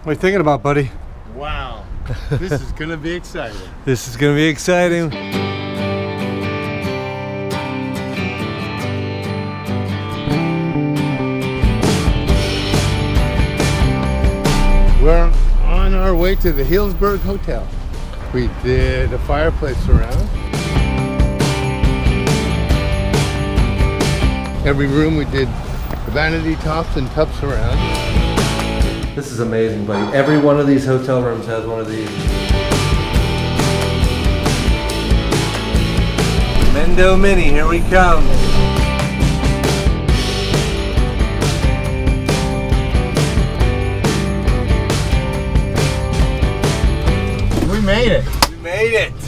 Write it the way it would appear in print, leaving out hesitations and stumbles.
What are you thinking about, buddy? Wow, this is gonna be exciting. This is gonna be exciting. We're on our way to the Healdsburg Hotel. We did a fireplace surround. Every room we did the vanity tops and tub surround. This is amazing, buddy. Every one of these hotel rooms has one of these. Mendo Mini, here we come. We made it. We made it.